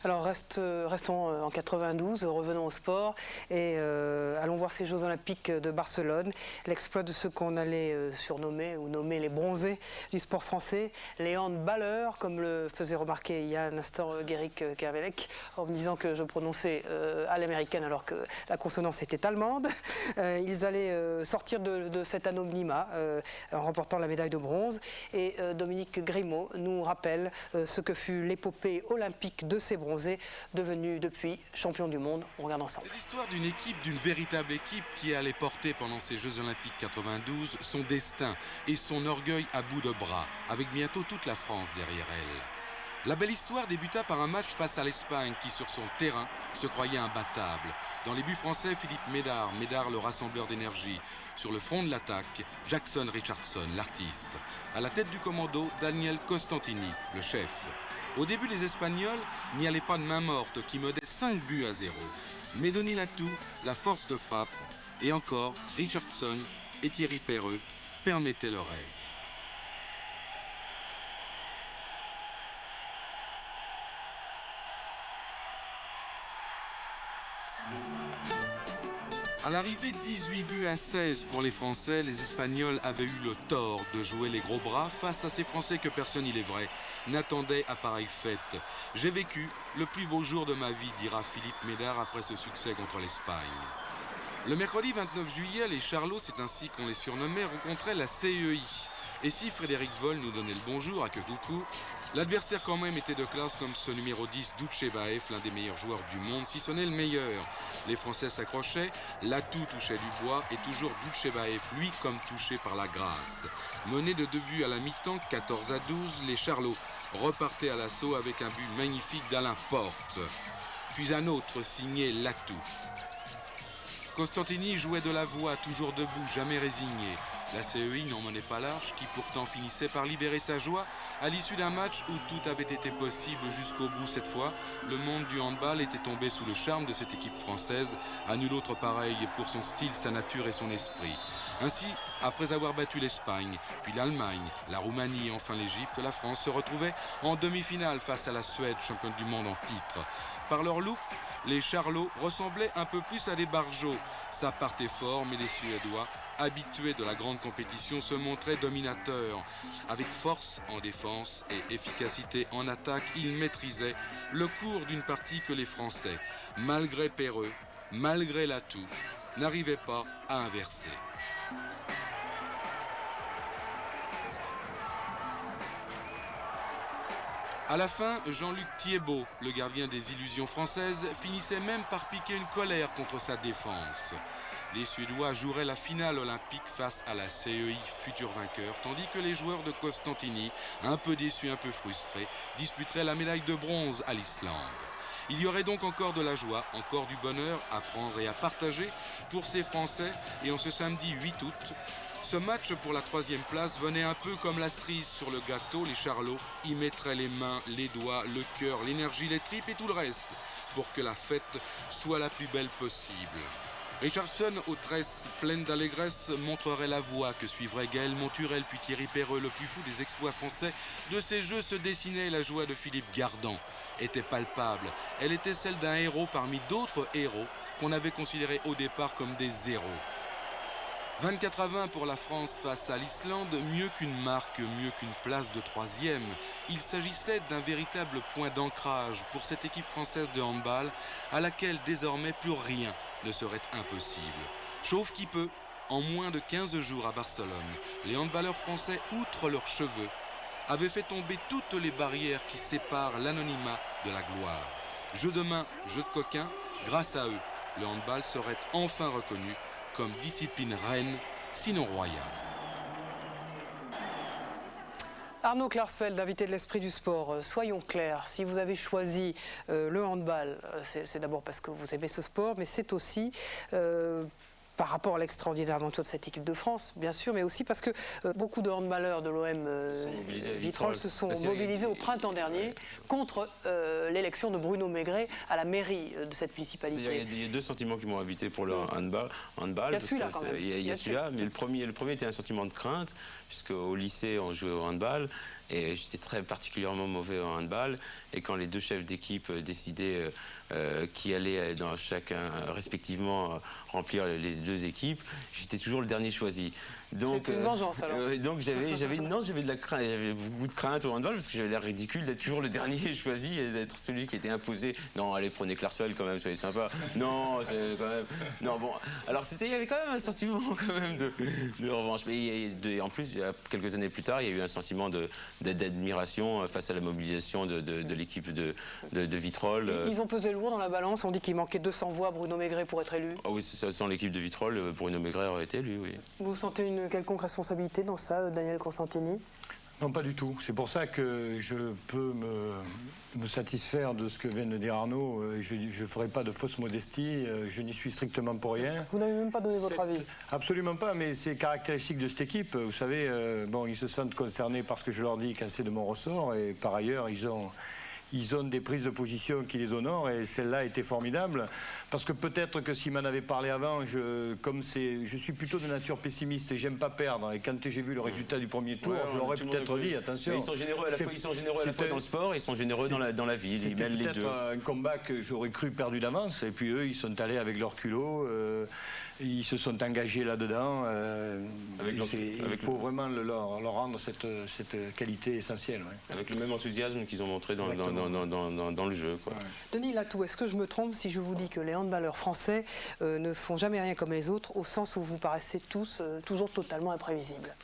Alors restons en 92, revenons au sport et allons voir ces Jeux Olympiques de Barcelone. L'exploit de ceux qu'on allait surnommer ou nommer les bronzés du sport français, les handballeurs, comme le faisait remarquer il y a un instant Guéric Kervelec, en me disant que je prononçais à l'américaine alors que la consonance était allemande. Ils allaient sortir de cet anonymat en remportant la médaille de bronze. Et Dominique Grimaud nous rappelle ce que fut l'épopée olympique de ces bronzés, devenus depuis champions du monde. On regarde ensemble. C'est l'histoire d'une équipe, d'une véritable équipe qui allait porter pendant ces Jeux Olympiques 92 son destin et son orgueil à bout de bras, avec bientôt toute la France derrière elle. La belle histoire débuta par un match face à l'Espagne qui, sur son terrain, se croyait imbattable. Dans les buts français, Philippe Médard, le rassembleur d'énergie. Sur le front de l'attaque, Jackson Richardson, l'artiste. À la tête du commando, Daniel Costantini, le chef. Au début, les Espagnols n'y allaient pas de main morte, qui menaient 5-0. Mais Denis Latou, la force de frappe, et encore Richardson et Thierry Perreux permettaient le rêve. À l'arrivée, 18-16 pour les Français, les Espagnols avaient eu le tort de jouer les gros bras face à ces Français que personne, il est vrai, n'attendait à pareille fête. J'ai vécu le plus beau jour de ma vie, dira Philippe Médard après ce succès contre l'Espagne. Le mercredi 29 juillet, les Charlots, c'est ainsi qu'on les surnommait, rencontraient la CEI. Et si Frédéric Voll nous donnait le bonjour à que coucou, l'adversaire quand même était de classe comme ce numéro 10, Doutchebaev, l'un des meilleurs joueurs du monde, si ce n'est le meilleur. Les Français s'accrochaient, Latou touchait du bois et toujours Doutchebaev, lui, comme touché par la grâce. Menés de 2 buts à la mi-temps, 14-12, les Charlots repartaient à l'assaut avec un but magnifique d'Alain Porte. Puis un autre signé Latou. Costantini jouait de la voix, toujours debout, jamais résigné. La CEI n'en menait pas large, qui pourtant finissait par libérer sa joie à l'issue d'un match où tout avait été possible jusqu'au bout cette fois. Le monde du handball était tombé sous le charme de cette équipe française, à nul autre pareil pour son style, sa nature et son esprit. Ainsi, après avoir battu l'Espagne, puis l'Allemagne, la Roumanie et enfin l'Égypte, la France se retrouvait en demi-finale face à la Suède, championne du monde en titre. Par leur look, les Charlots ressemblaient un peu plus à des barjots. Ça partait fort, mais les Suédois, habitués de la grande compétition, se montraient dominateurs. Avec force en défense et efficacité en attaque, ils maîtrisaient le cours d'une partie que les Français, malgré Perreux, malgré Latou, n'arrivaient pas à inverser. À la fin, Jean-Luc Thiébaut, le gardien des illusions françaises, finissait même par piquer une colère contre sa défense. Les Suédois joueraient la finale olympique face à la CEI, futur vainqueur, tandis que les joueurs de Costantini, un peu déçus, un peu frustrés, disputeraient la médaille de bronze à l'Islande. Il y aurait donc encore de la joie, encore du bonheur à prendre et à partager pour ces Français. Et en ce samedi 8 août, ce match pour la 3e place venait un peu comme la cerise sur le gâteau. Les Charlots y mettraient les mains, les doigts, le cœur, l'énergie, les tripes et tout le reste pour que la fête soit la plus belle possible. Richardson, aux tresses pleines d'allégresse, montrerait la voie que suivrait Gaël Monturel puis Thierry Perreux. Le plus fou des exploits français de ces Jeux se dessinait. La joie de Philippe Gardan était palpable. Elle était celle d'un héros parmi d'autres héros qu'on avait considérés au départ comme des zéros. 24-20 pour la France face à l'Islande, mieux qu'une marque, mieux qu'une place de 3e. Il s'agissait d'un véritable point d'ancrage pour cette équipe française de handball à laquelle désormais plus rien ne serait impossible. Sauf qui peut, en moins de 15 jours à Barcelone, les handballeurs français, outre leurs cheveux, avaient fait tomber toutes les barrières qui séparent l'anonymat de la gloire. Jeu de main, jeu de coquin, grâce à eux, le handball serait enfin reconnu comme discipline reine, sinon royale. Arnaud Klarsfeld, invité de l'Esprit du Sport. Soyons clairs, si vous avez choisi le handball, c'est d'abord parce que vous aimez ce sport, mais c'est aussi par rapport à l'extraordinaire aventure de cette équipe de France, bien sûr, mais aussi parce que beaucoup de handballeurs de l'OM Vitrolles se sont mobilisés au printemps dernier contre l'élection de Bruno Maigret à la mairie de cette municipalité. Il y a deux sentiments qui m'ont habité pour le handball. Il y a celui-là quand même. Il y a celui-là, mais le premier était un sentiment de crainte, puisqu'au lycée, on jouait au handball, et j'étais très particulièrement mauvais au handball, et quand les deux chefs d'équipe décidaient qui allait dans chacun respectivement remplir les deux équipes, j'étais toujours le dernier choisi. C'était une vengeance alors. Donc j'avais de la crainte, j'avais beaucoup de crainte au handball parce que j'avais l'air ridicule d'être toujours le dernier choisi et d'être celui qui était imposé. Non, allez, prenez Clarkswell quand même, soyez sympa. Non, c'est quand même. Non, bon. Alors il y avait quand même un sentiment quand même de revanche. Mais en plus, quelques années plus tard, il y a eu un sentiment d'admiration face à la mobilisation de l'équipe de Vitrolles. Ils ont pesé lourd dans la balance. On dit qu'il manquait 200 voix à Bruno Maigret pour être élu. Ah oui, sans l'équipe de Vitrolles, Bruno Maigret aurait été élu, oui. Vous sentez une quelconque responsabilité dans ça, Daniel Constantini? Non, pas du tout. C'est pour ça que je peux me satisfaire de ce que vient de dire Arnaud. Je ne ferai pas de fausse modestie. Je n'y suis strictement pour rien. Vous n'avez même pas donné votre avis? Absolument pas, mais c'est caractéristique de cette équipe. Vous savez, bon, ils se sentent concernés parce que je leur dis quand c'est de mon ressort. Et par ailleurs, ils ont des prises de position qui les honorent et celle-là était formidable parce que peut-être que s'ils m'en avaient parlé avant, je suis plutôt de nature pessimiste et j'aime pas perdre et quand j'ai vu le résultat du premier tour, je leur aurais peut-être dit attention. Mais ils sont généreux à la fois, dans le sport et ils sont généreux dans la vie, ils mêlent les deux. C'était un combat que j'aurais cru perdu d'avance et puis eux ils sont allés avec leur culot. Ils se sont engagés là-dedans. Il faut vraiment leur rendre cette qualité essentielle. Ouais. Avec le même enthousiasme qu'ils ont montré dans le jeu. Quoi. Ouais. Denis Latou, est-ce que je me trompe si je vous dis que les handballeurs français ne font jamais rien comme les autres, au sens où vous paraissez tous toujours totalement imprévisibles?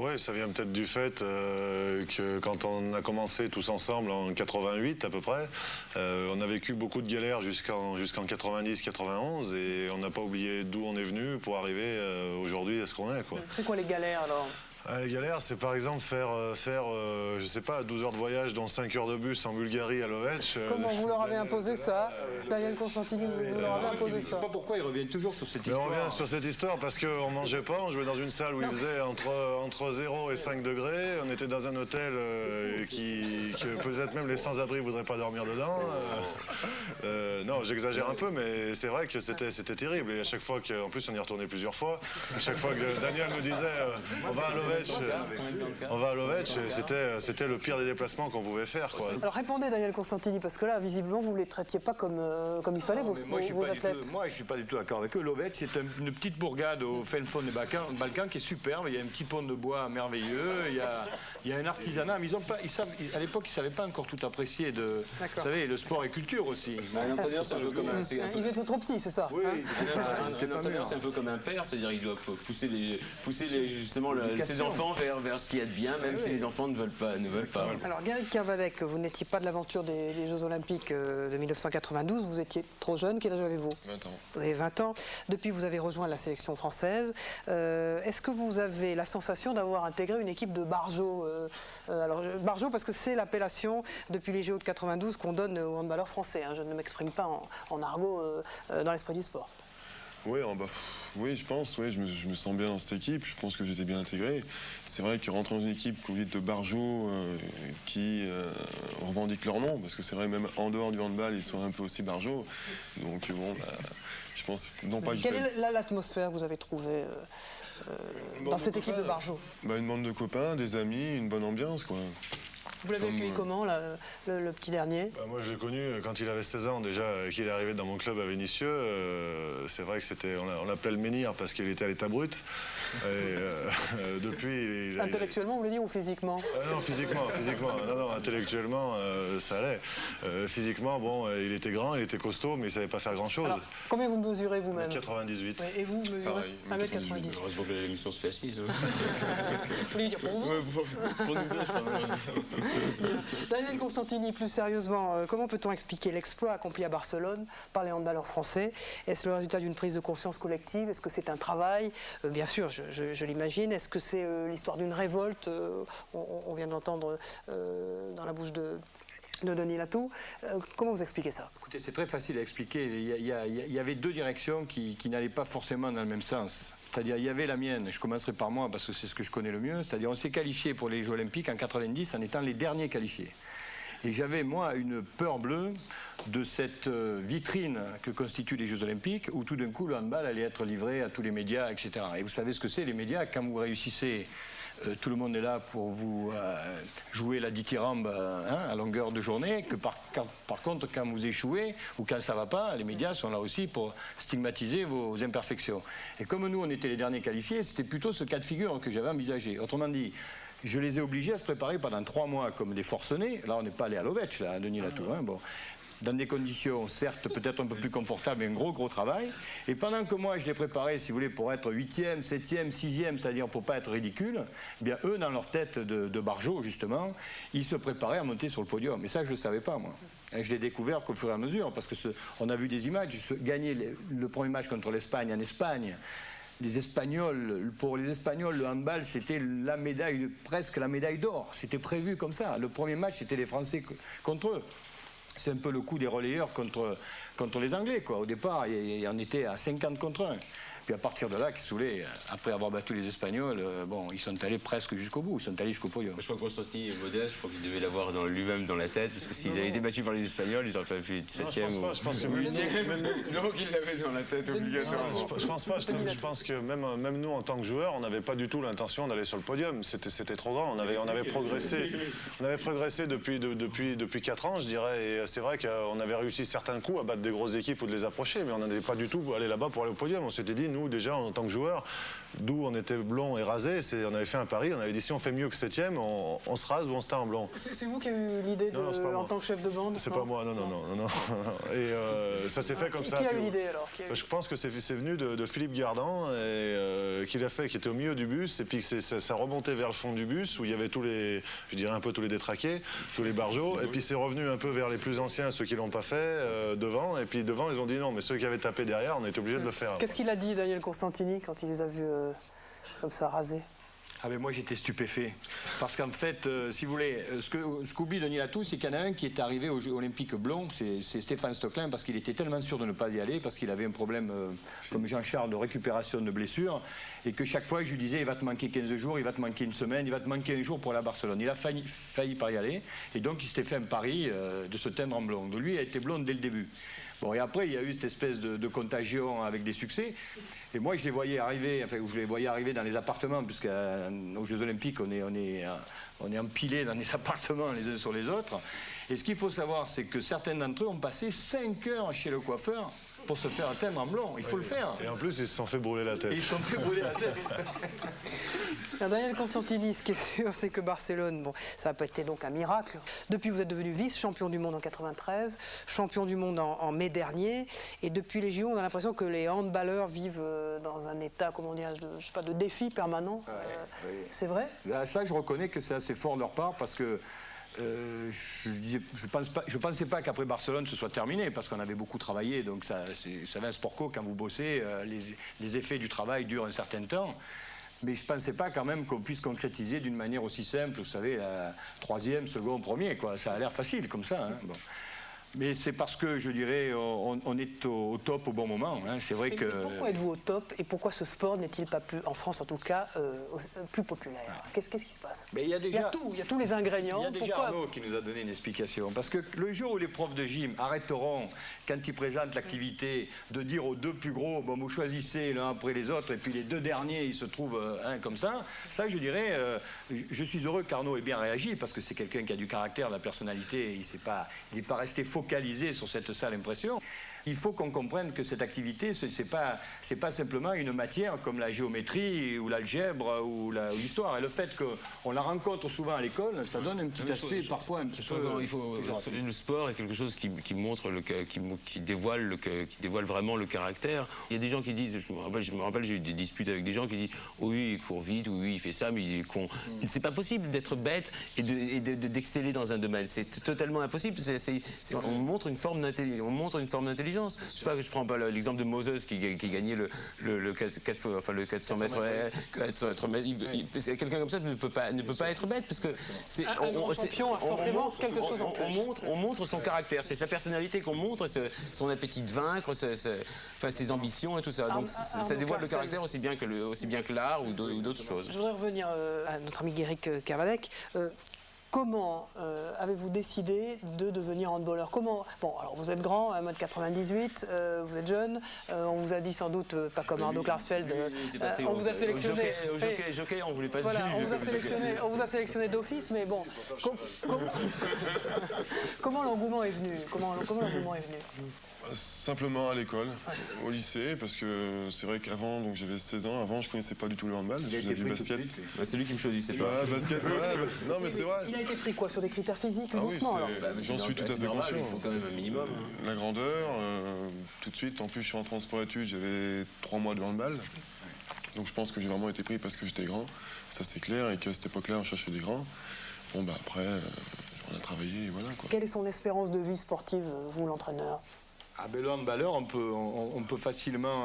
Oui, ça vient peut-être du fait que quand on a commencé tous ensemble en 88 à peu près, on a vécu beaucoup de galères jusqu'en 90-91 et on n'a pas oublié d'où on est venu pour arriver aujourd'hui à ce qu'on est. C'est quoi les galères alors? Les galères, c'est par exemple faire je sais pas, 12 heures de voyage dans 5 heures de bus en Bulgarie à Lovech. Comment vous leur avez imposé ça? Daniel Constantini, vous leur avez imposé ça? Je ne sais pas pourquoi ils reviennent toujours sur cette histoire. On revient sur cette histoire parce qu'on ne mangeait pas, on jouait dans une salle où il faisait entre 0 et 5 degrés. On était dans un hôtel que peut-être même les sans-abri ne voudraient pas dormir dedans. Non, j'exagère un peu, mais c'est vrai que c'était terrible. Et à chaque fois qu'en plus on y retournait plusieurs fois, à chaque fois que Daniel nous disait on va à Lovech, c'était le pire des déplacements qu'on pouvait faire. Quoi. Alors répondez Daniel Constantini, parce que là, visiblement, vous ne les traitiez pas comme il fallait, vos athlètes. Moi, je ne suis pas du tout d'accord avec eux. Lovech, c'est une petite bourgade au fin fond des Balkans qui est superbe. Il y a un petit pont de bois merveilleux, il y a un artisanat. Mais à l'époque, ils ne savaient pas encore tout apprécier. Vous savez, le sport et culture aussi. Un entraîneur, c'est un peu comme Ils étaient trop petits, c'est ça? Oui, un entraîneur, c'est un peu comme un père, c'est-à-dire qu'il doit pousser justement ses enfants vers ce qu'il y a de bien, même si les enfants ne veulent pas. Alors, Gary Cavadec, vous n'étiez pas de l'aventure des Jeux Olympiques de 1992, vous étiez trop jeune. Quel âge avez-vous? 20 ans. Vous avez 20 ans. Depuis, vous avez rejoint la sélection française. Est-ce que vous avez la sensation d'avoir intégré une équipe de barjots? Alors, barjots, parce que c'est l'appellation depuis les JO de 92 qu'on donne aux handballeurs français. Hein. Je ne m'exprime pas en argot dans l'esprit du sport. Oui, oui, je pense. Ouais, je me sens bien dans cette équipe. Je pense que j'étais bien intégré. C'est vrai que rentrer dans une équipe, comme vous dites, de barjots qui revendiquent leur nom, parce que c'est vrai, même en dehors du handball, ils sont un peu aussi barjots. Donc bon, je pense non pas. Quelle est l'atmosphère que vous avez trouvée dans cette équipe de barjots? Une bande de copains, des amis, une bonne ambiance, quoi. Vous l'avez accueilli comment, le petit dernier? Moi, je l'ai connu quand il avait 16 ans déjà, qu'il est arrivé dans mon club à Vénissieux. C'est vrai que on l'appelait le menhir parce qu'il était à l'état brut. Et depuis... Intellectuellement, vous voulez dire, ou physiquement? Non, physiquement. Non, intellectuellement, ça allait. Physiquement, bon, il était grand, il était costaud, mais il ne savait pas faire grand-chose. Alors, combien vous mesurez vous-même? 98. Et vous mesurez? 1m98. Heureusement que l'émission se fait assise. Vous voulez dire pour vous? Pour nous deux, je crois. Daniel Constantini, plus sérieusement, comment peut-on expliquer l'exploit accompli à Barcelone par les handballeurs français? Est-ce le résultat d'une prise de conscience collective? Est-ce que c'est un travail? Bien sûr, je l'imagine. Est-ce que c'est l'histoire d'une révolte? On vient d'entendre dans la bouche de Denis Latou. Comment vous expliquez ça? Écoutez, c'est très facile à expliquer. Il y avait deux directions qui n'allaient pas forcément dans le même sens. C'est-à-dire, il y avait la mienne, je commencerai par moi parce que c'est ce que je connais le mieux, c'est-à-dire on s'est qualifié pour les Jeux Olympiques en 90 en étant les derniers qualifiés. Et j'avais, moi, une peur bleue de cette vitrine que constituent les Jeux Olympiques où tout d'un coup le handball allait être livré à tous les médias, etc. Et vous savez ce que c'est, les médias, quand vous réussissez... tout le monde est là pour vous jouer la dithyrambe à longueur de journée, que par contre, quand vous échouez ou quand ça ne va pas, les médias sont là aussi pour stigmatiser vos imperfections. Et comme nous, on était les derniers qualifiés, c'était plutôt ce cas de figure que j'avais envisagé. Autrement dit, je les ai obligés à se préparer pendant 3 mois comme des forcenés. Là, on n'est pas allé à l'Ovetch, là, à Denis Latou. Bon. Dans des conditions, certes, peut-être un peu plus confortables, mais un gros travail. Et pendant que moi, je les préparais, si vous voulez, pour être 8e, 7e, 6e, c'est-à-dire pour ne pas être ridicule, eh bien, eux, dans leur tête de Barjot, justement, ils se préparaient à monter sur le podium. Et ça, je ne le savais pas, moi. Et je l'ai découvert qu'au fur et à mesure, parce qu'on a vu des images. Gagner le premier match contre l'Espagne en Espagne, les Espagnols, pour les Espagnols, le handball, c'était la médaille, presque la médaille d'or. C'était prévu comme ça. Le premier match, c'était les Français contre eux. C'est un peu le coup des relayeurs contre les Anglais, quoi. Au départ, il y en était à 50 contre 1. Puis à partir de là, qu'est-ce que vous voulez, après avoir battu les Espagnols, bon, ils sont allés presque jusqu'au bout, ils sont allés jusqu'au podium. Je crois que Constantin est modeste, je crois qu'il devait l'avoir lui-même dans la tête, parce que s'ils avaient été battus par les Espagnols, ils n'auraient pas pu être 7e ou 8e. Donc il l'avait dans la tête obligatoirement. Je pense pas, je pense que même nous, en tant que joueurs, on n'avait pas du tout l'intention d'aller sur le podium. C'était trop grand, on avait progressé. On avait progressé depuis 4 ans, je dirais, et c'est vrai qu'on avait réussi certains coups à battre des grosses équipes ou de les approcher, mais on n'avait pas du tout allé là-bas pour aller au podium. On s'était dit, nous, déjà, en tant que joueurs, d'où on était blond et rasé, on avait fait un pari, on avait dit si on fait mieux que 7e, on se rase ou on se teint en blond. C'est vous qui avez eu l'idée en tant que chef de bande? C'est pas moi, non. Et ça s'est fait comme ça. Qui a eu l'idée alors? Je pense que c'est venu de Philippe Gardan, qui l'a fait, qui était au milieu du bus, et puis ça remontait vers le fond du bus, où il y avait tous les détraqués, tous les barjots, et puis c'est revenu un peu vers les plus anciens, ceux qui l'ont pas fait, devant, et puis devant, ils ont dit non, mais ceux qui avaient tapé derrière, on était obligés de le faire. Qu'est-ce qu'il a dit, Daniel Constantini, quand il les a vus comme ça rasés? Ah ben moi j'étais stupéfait, parce qu'en fait, si vous voulez, ce qu'oublie Denis Latou, c'est qu'il y en a un qui est arrivé aux Jeux Olympiques blond, c'est Stéphane Stocklin, parce qu'il était tellement sûr de ne pas y aller, parce qu'il avait un problème, comme Jean-Charles, de récupération de blessures, et que chaque fois je lui disais, il va te manquer 15 jours, il va te manquer une semaine, il va te manquer un jour pour la Barcelone. Il a failli pas y aller, et donc il s'était fait un pari de se teindre en blond. Donc lui il a été blond dès le début. Bon, et après, il y a eu cette espèce de contagion avec des succès. Et moi, je les voyais arriver, dans les appartements, puisqu'aux Jeux Olympiques, on est empilés dans les appartements les uns sur les autres. Et ce qu'il faut savoir, c'est que certains d'entre eux ont passé 5 heures chez le coiffeur pour se faire teindre en blond. Il faut le faire. Et en plus, ils se sont fait brûler la tête. Daniel Constantini, ce qui est sûr, c'est que Barcelone, bon, ça n'a pas été donc un miracle. Depuis, vous êtes devenu vice-champion du monde en 93, champion du monde en mai dernier, et depuis les JO, on a l'impression que les handballeurs vivent dans un état, comment dire, de défi permanent. C'est vrai? Ça, je reconnais que c'est assez fort de leur part, parce que je pensais pas qu'après Barcelone ce soit terminé, parce qu'on avait beaucoup travaillé, donc ça, vous savez, un sport co, quand vous bossez, les effets du travail durent un certain temps. Mais je ne pensais pas quand même qu'on puisse concrétiser d'une manière aussi simple, vous savez, la 3e, second, premier, quoi. Ça a l'air facile comme ça. Hein. Bon. Mais c'est parce que, je dirais, on est au top au bon moment. Hein. C'est vrai que... Mais pourquoi êtes-vous au top et pourquoi ce sport n'est-il pas plus, en France en tout cas, plus populaire? Qu'est-ce qui se passe? Mais il y a tous les ingrédients. Il y a déjà Arnaud qui nous a donné une explication. Parce que le jour où les profs de gym arrêteront, quand ils présentent l'activité, de dire aux 2 plus gros, bon, vous choisissez l'un après les autres, et puis les 2 derniers, ils se trouvent comme ça, je dirais, je suis heureux qu'Arnaud ait bien réagi, parce que c'est quelqu'un qui a du caractère, de la personnalité, il n'est pas resté focalisé sur cette sale impression. Il faut qu'on comprenne que cette activité, c'est pas simplement une matière comme la géométrie ou l'algèbre ou l'histoire. Et le fait qu'on la rencontre souvent à l'école, ça donne un petit aspect parfois un petit peu... Le sport est quelque chose qui montre, qui dévoile vraiment le caractère. Il y a des gens qui disent, je me rappelle, j'ai eu des disputes avec des gens qui disent oui, il court vite, oui, il fait ça, mais il est con. C'est pas possible d'être bête et d'exceller dans un domaine. C'est totalement impossible. on montre une forme d'intelligence. Je sais pas, je prends pas l'exemple de Moses qui gagnait le 400 mètres. Quelqu'un comme ça ne peut pas être bête parce que c'est un grand champion a forcément quelque chose en plus. on montre son caractère, c'est sa personnalité qu'on montre, son appétit de vaincre, ses ambitions et tout ça. Donc ça dévoile le caractère aussi bien que l'art ou d'autres choses. Je voudrais revenir à notre ami Guéric Cavadec. Comment avez-vous décidé de devenir handballeur? Comment? Bon, alors vous êtes grand, 1m98, vous êtes jeune, on vous a dit sans doute, pas comme Arnaud Klarsfeld, on vous a sélectionné. Jockey, on voulait pas Voilà, de juge. on vous a sélectionné d'office, mais bon, comment l'engouement est venu? Comment l'engouement est venu? Simplement à l'école, au lycée, parce que c'est vrai qu'avant, donc j'avais 16 ans, avant je connaissais pas du tout le handball, je faisais du basket. C'est lui qui me choisissait pas. Ouais, basket, non mais c'est vrai. Il a été pris quoi? Sur des critères physiques Ah oui, uniquement alors? j'en suis tout à fait conscient. Il faut quand même un minimum. La grandeur, tout de suite, en plus je suis entré en sport-études, j'avais 3 mois de handball. Donc je pense que j'ai vraiment été pris parce que j'étais grand, ça c'est clair, et qu'à cette époque-là on cherchait des grands. Bon bah après, on a travaillé et voilà quoi. Quelle est son espérance de vie sportive, vous l'entraîneur? Le handballeur, on peut facilement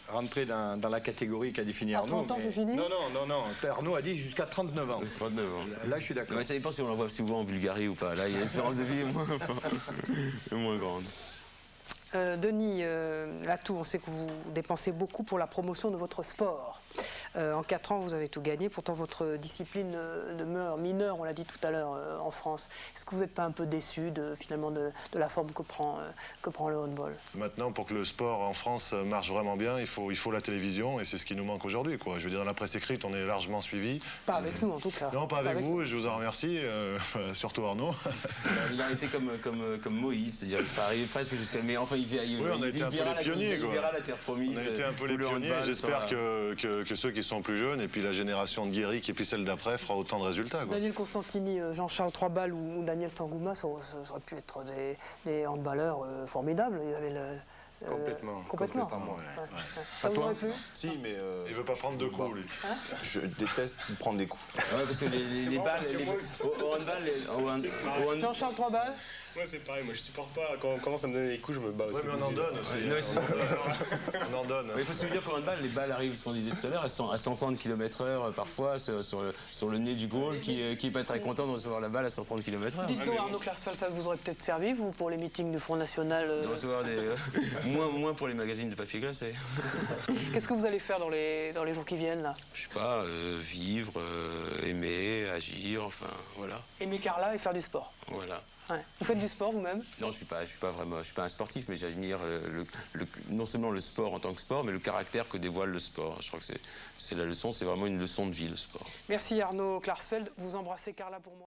rentrer dans la catégorie qu'a définie Arnaud. 30 ans, c'est fini? Non. Arnaud a dit jusqu'à 39 ans. 39 ans. Là, je suis d'accord. Mais ça dépend si on l'envoie souvent en Bulgarie ou pas. Là, l'espérance de vie est moins grande. Denis Latou, on sait que vous dépensez beaucoup pour la promotion de votre sport. En 4 ans, vous avez tout gagné. Pourtant, votre discipline demeure mineure, on l'a dit tout à l'heure, en France. Est-ce que vous n'êtes pas un peu déçu finalement de la forme que prend le handball? Maintenant, pour que le sport en France marche vraiment bien, il faut la télévision, et c'est ce qui nous manque aujourd'hui, quoi. Je veux dire, dans la presse écrite, on est largement suivi. Pas avec nous, en tout cas. Non, pas avec vous, et je vous en remercie, surtout Arnaud. Il a été comme Moïse, c'est-à-dire qu'il serait arrivé presque jusqu'à... Mais enfin, il on a été un peu les pionniers, quoi. Il verra la terre promise. On a été un peu les pionniers. J'espère que ceux qui sont plus jeunes, et puis la génération de Guéric, et puis celle d'après, fera autant de résultats, quoi. Daniel Constantini, Jean-Charles Troisballes ou Daniel Tangouma, ça aurait pu être des handballeurs formidables. Ils avaient Complètement. Ça vous aurait plu? Si, mais Il veut pas prendre de coups, lui. je déteste prendre des coups. Ouais, parce que les balles, au handball, Jean-Charles Troisballes? Moi c'est pareil, moi je supporte pas, quand on commence à me donner des coups, je me bats aussi. Ouais, mais on en donne aussi. On en donne. Mais il faut se dire qu'au handball, les balles arrivent, ce qu'on disait tout à l'heure, à 130 km/h parfois sur le nez du goal, qui est pas très content de recevoir la balle à 130 km/h. Dites-nous, Arnaud Klarsfeld, ça vous aurait peut-être servi, vous, pour les meetings du Front National De recevoir moins pour les magazines de papier glacé. Qu'est-ce que vous allez faire dans les jours qui viennent, là? Je sais pas, vivre, aimer, agir, enfin, voilà. Aimer Carla et faire du sport. Voilà. Ouais. Vous faites du sport vous-même? Non, je suis pas vraiment, je suis pas un sportif, mais j'admire non seulement le sport en tant que sport, mais le caractère que dévoile le sport. Je crois que c'est la leçon, c'est vraiment une leçon de vie, le sport. Merci Arnaud Klarsfeld. Vous embrassez Carla pour moi.